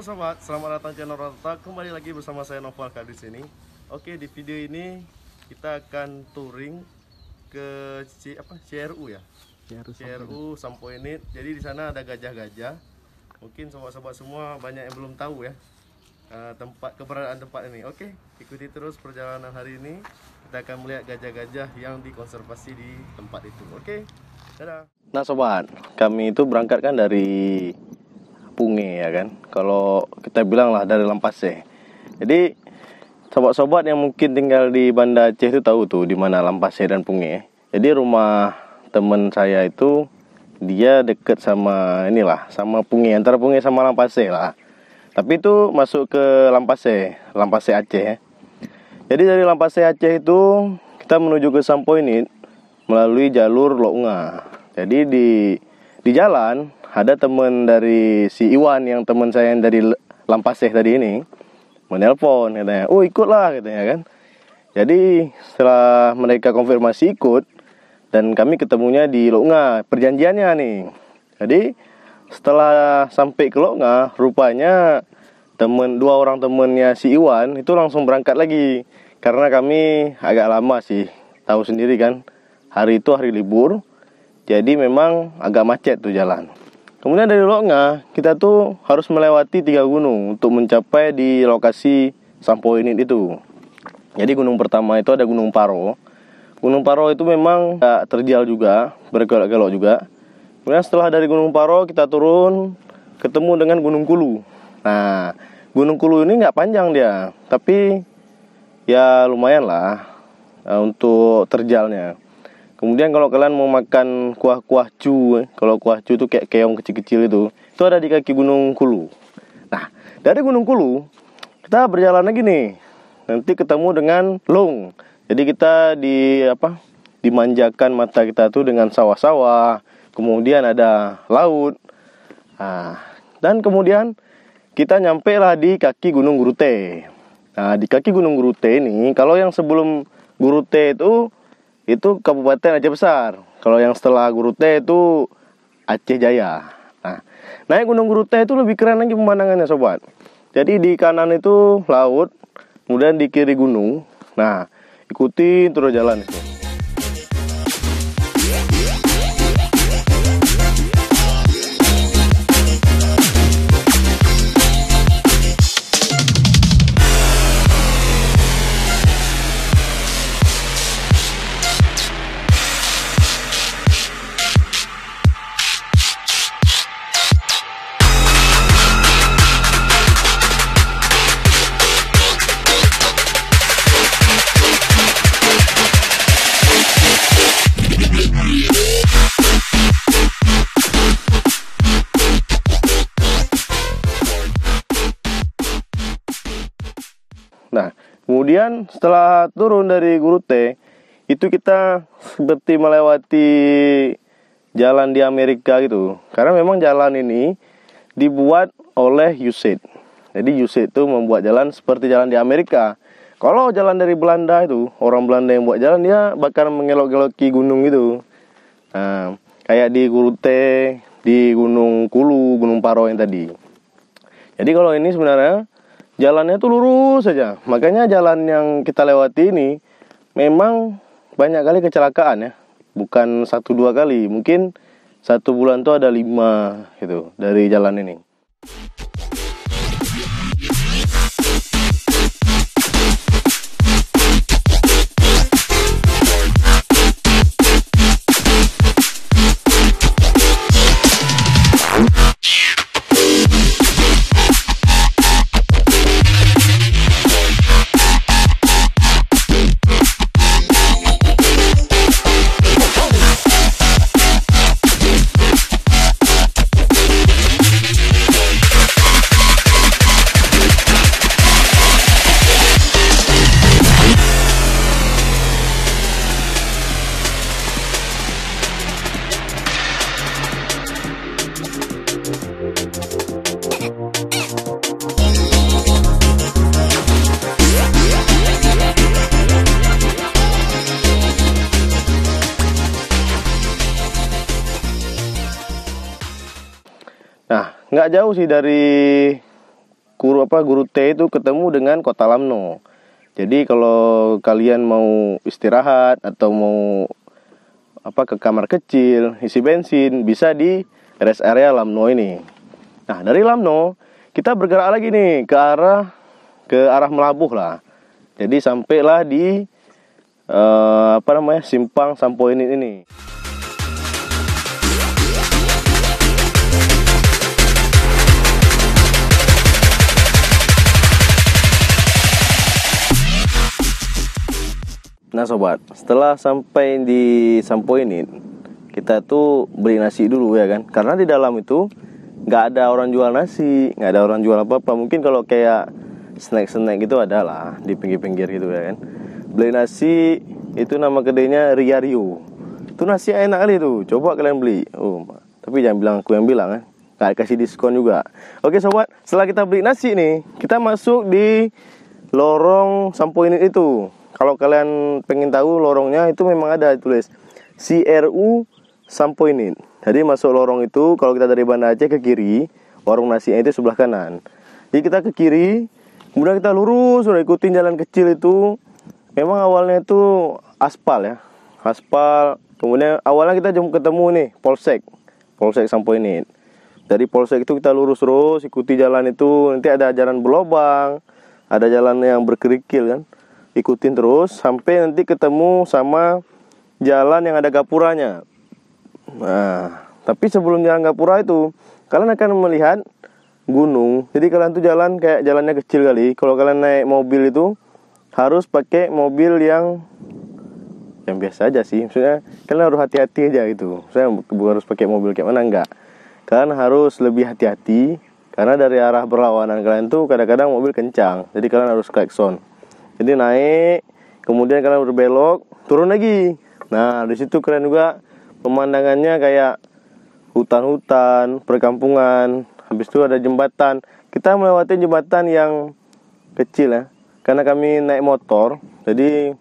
Halo sobat, selamat datang channel Rata. Kembali lagi bersama saya Noval di sini. Oke, di video ini kita akan touring ke CRU ya. CRU Sampoenit. Jadi di sana ada gajah-gajah. Mungkin sobat-sobat semua banyak yang belum tahu ya keberadaan tempat ini. Oke, ikuti terus perjalanan hari ini. Kita akan melihat gajah-gajah yang dikonservasi di tempat itu. Oke, dadah. Nah sobat, kami itu berangkat kan dari Punge ya kan. Kalau kita bilang lah dari Lampase. Jadi sobat-sobat yang mungkin tinggal di Banda Aceh itu tahu tuh di mana Lampase dan Punge. Jadi rumah temen saya itu dia deket sama sama Punge, antara Punge sama Lampase lah. Tapi itu masuk ke Lampase Aceh. Jadi dari Lampase Aceh itu kita menuju ke Sampoenit melalui jalur Loknga. Jadi di jalan ada teman dari si Iwan, yang teman saya yang dari Lampase tadi ini, menelpon katanya, "Oh ikutlah," katanya kan. Jadi setelah mereka konfirmasi ikut, dan kami ketemunya di Loknga, perjanjiannya nih. Jadi setelah sampai ke Loknga, rupanya dua orang temennya si Iwan itu langsung berangkat lagi. Karena kami agak lama sih, tahu sendiri kan, hari itu hari libur, jadi memang agak macet tuh jalan. Kemudian dari Loknga kita tuh harus melewati 3 gunung untuk mencapai di lokasi Sampoenit itu. Jadi gunung pertama itu ada Gunung Paro. Gunung Paro itu memang gak terjal juga, berkelok-kelok juga. Kemudian setelah dari Gunung Paro kita turun ketemu dengan Gunung Kulu. Nah, Gunung Kulu ini gak panjang dia, tapi ya lumayan lah untuk terjalnya. Kemudian kalau kalian mau makan kuah cu, kalau kuah cu itu kayak keong kecil-kecil itu ada di kaki Gunung Kulu. Nah, dari Gunung Kulu kita berjalan lagi nih. Nanti ketemu dengan Long. Jadi kita dimanjakan mata kita tuh dengan sawah-sawah, kemudian ada laut. Nah, dan kemudian kita nyampe lah di kaki Gunung Gurute. Nah, di kaki Gunung Gurute ini, kalau yang sebelum Gurute itu Kabupaten Aceh Besar. Kalau yang setelah Gurute itu Aceh Jaya. Nah, naik Gunung Gurute itu lebih keren lagi pemandangannya sobat. Jadi di kanan itu laut, kemudian di kiri gunung. Nah, ikuti terus jalan itu. Nah, kemudian setelah turun dari Gurute, itu kita seperti melewati jalan di Amerika gitu. Karena memang jalan ini dibuat oleh USAID. Jadi USAID itu membuat jalan seperti jalan di Amerika. Kalau jalan dari Belanda itu, orang Belanda yang buat jalan, dia bakal mengelok-eloki gunung gitu. Nah, kayak di Gurute, di Gunung Kulu, Gunung Paro yang tadi. Jadi kalau ini sebenarnya jalannya tuh lurus saja. Makanya jalan yang kita lewati ini memang banyak kali kecelakaan ya. Bukan 1-2 kali. Mungkin 1 bulan tuh ada 5 gitu dari jalan ini. Nggak jauh sih dari guru T itu ketemu dengan Kota Lamno. Jadi kalau kalian mau istirahat atau mau ke kamar kecil, isi bensin, bisa di rest area Lamno ini. Nah, dari Lamno kita bergerak lagi nih ke arah Melabuh lah. Jadi sampailah di simpang Sampoinit ini. Nah sobat, setelah sampai di Sampoinit, kita tuh beli nasi dulu ya kan. Karena di dalam itu nggak ada orang jual nasi, nggak ada orang jual apa-apa. Mungkin kalau kayak snack-snack gitu ada lah di pinggir-pinggir gitu ya kan. Beli nasi, itu nama kedainya Ria Rio. Itu nasi enak kali tuh, coba kalian beli. Tapi jangan bilang aku yang bilang kan, nggak kasih diskon juga. Oke sobat, setelah kita beli nasi nih, kita masuk di lorong Sampoinit itu. Kalau kalian pengen tahu lorongnya itu memang ada tulis CRU Sampoinit. Jadi masuk lorong itu, kalau kita dari Banda Aceh ke kiri, warung nasinya itu sebelah kanan. Jadi kita ke kiri, kemudian kita lurus, udah ikutin jalan kecil itu. Memang awalnya itu aspal ya, aspal. Kemudian awalnya kita ketemu nih Polsek Sampoinit. Dari Polsek itu kita lurus terus, ikuti jalan itu. Nanti ada jalan berlobang, ada jalan yang berkerikil kan. Ikutin terus sampai nanti ketemu sama jalan yang ada gapuranya. Nah, tapi sebelum jalan gapura itu, kalian akan melihat gunung. Jadi kalian tuh jalan kayak jalannya kecil kali. Kalau kalian naik mobil itu harus pakai mobil yang biasa aja sih. Maksudnya kalian harus hati-hati aja gitu. Saya bukan harus pakai mobil kayak mana, enggak. Kalian harus lebih hati-hati karena dari arah berlawanan kalian tuh kadang-kadang mobil kencang. Jadi kalian harus klakson. Jadi naik, kemudian kalian berbelok, turun lagi. Nah, di situ keren juga pemandangannya kayak hutan-hutan, perkampungan. Habis itu ada jembatan. Kita melewati jembatan yang kecil ya. Karena kami naik motor, jadi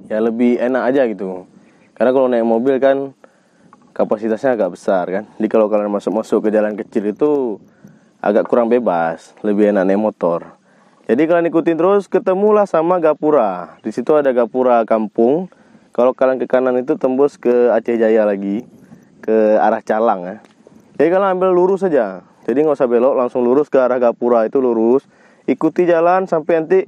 ya lebih enak aja gitu. Karena kalau naik mobil kan kapasitasnya agak besar kan. Jadi kalau kalian masuk ke jalan kecil itu agak kurang bebas, lebih enak naik motor. Jadi kalian ikutin terus, ketemulah sama gapura. Di situ ada gapura kampung. Kalau kalian ke kanan itu tembus ke Aceh Jaya lagi, ke arah Calang ya. Jadi kalian ambil lurus saja. Jadi nggak usah belok, langsung lurus ke arah gapura itu lurus. Ikuti jalan sampai nanti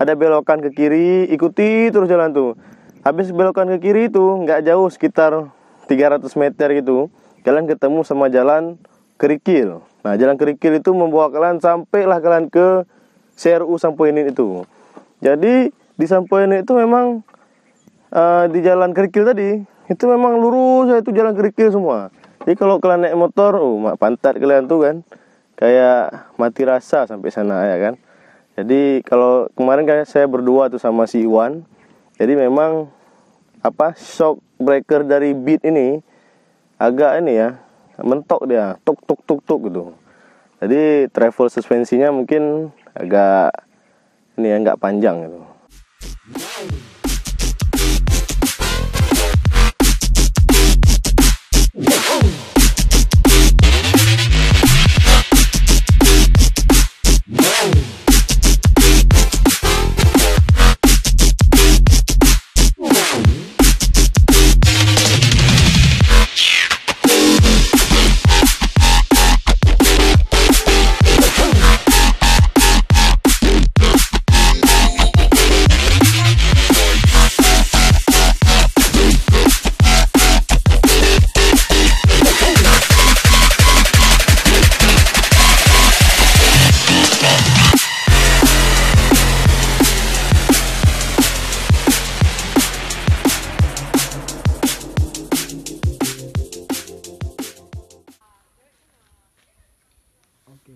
ada belokan ke kiri, ikuti terus jalan tuh. Habis belokan ke kiri itu nggak jauh, sekitar 300 meter gitu. Kalian ketemu sama jalan kerikil. Nah, jalan kerikil itu membawa kalian sampailah kalian ke CRU Sampoinit itu. Jadi di Sampoinit itu memang di jalan kerikil tadi itu memang lurus itu jalan kerikil semua. Jadi kalau kalian naik motor, pantat kalian tuh kan kayak mati rasa sampai sana ya kan. Jadi kalau kemarin kan saya berdua tuh sama si Iwan. Jadi memang shock breaker dari Beat ini agak ini ya, mentok dia, tuk tuk tuk tuk gitu. Jadi travel suspensinya mungkin agak ini ya, nggak panjang gitu.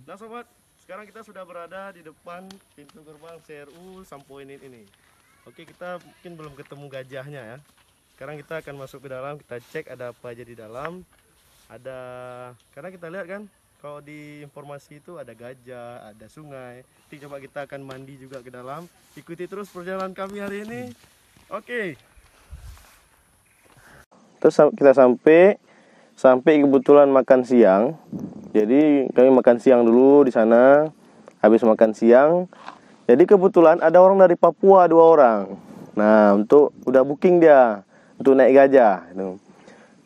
Nah sobat, sekarang kita sudah berada di depan pintu gerbang CRU Sampoinit ini. Oke, kita mungkin belum ketemu gajahnya ya. Sekarang kita akan masuk ke dalam, kita cek ada apa aja di dalam. Karena kita lihat kan, kalau di informasi itu ada gajah, ada sungai. Nanti coba kita akan mandi juga ke dalam. Ikuti terus perjalanan kami hari ini. Oke. Terus kita sampai kebetulan makan siang. Jadi kami makan siang dulu di sana. habis makan siang. Jadi kebetulan ada orang dari Papua 2 orang. Nah, udah booking dia untuk naik gajah gitu.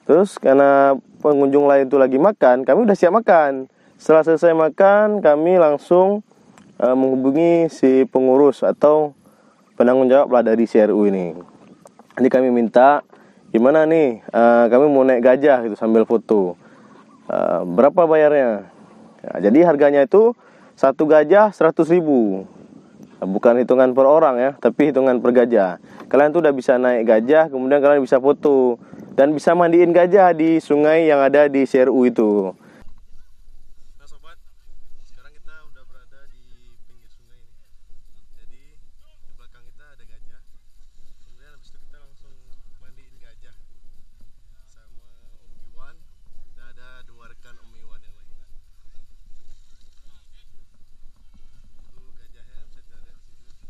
Terus karena pengunjung lain itu lagi makan, kami udah siap makan. Setelah selesai makan, kami langsung menghubungi si pengurus atau penanggung jawab lah dari CRU ini. Jadi kami minta, gimana nih, kami mau naik gajah gitu sambil foto. Berapa bayarnya? Nah, jadi harganya itu 1 gajah 100.000. Bukan hitungan per orang ya, tapi hitungan per gajah. Kalian tuh udah bisa naik gajah, kemudian kalian bisa foto dan bisa mandiin gajah di sungai yang ada di CRU itu. Nah sobat, sekarang kita udah berada di pinggir sungai ini. Jadi di belakang kita ada gajah. Kemudian habis itu kita langsung mandiin gajah sama Om Iwan. Dan ada 2 rekan Om Iwan yang lain. Itu gajahnya bisa kita lihat di situ.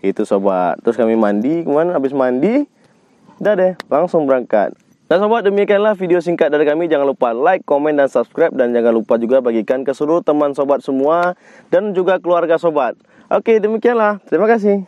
Itu sobat. Terus kami mandi, kemudian habis mandi, udah deh, langsung berangkat. Nah sobat, demikianlah video singkat dari kami. Jangan lupa like, komen, dan subscribe. Dan jangan lupa juga bagikan ke seluruh teman sobat semua dan juga keluarga sobat. Oke, demikianlah. Terima kasih.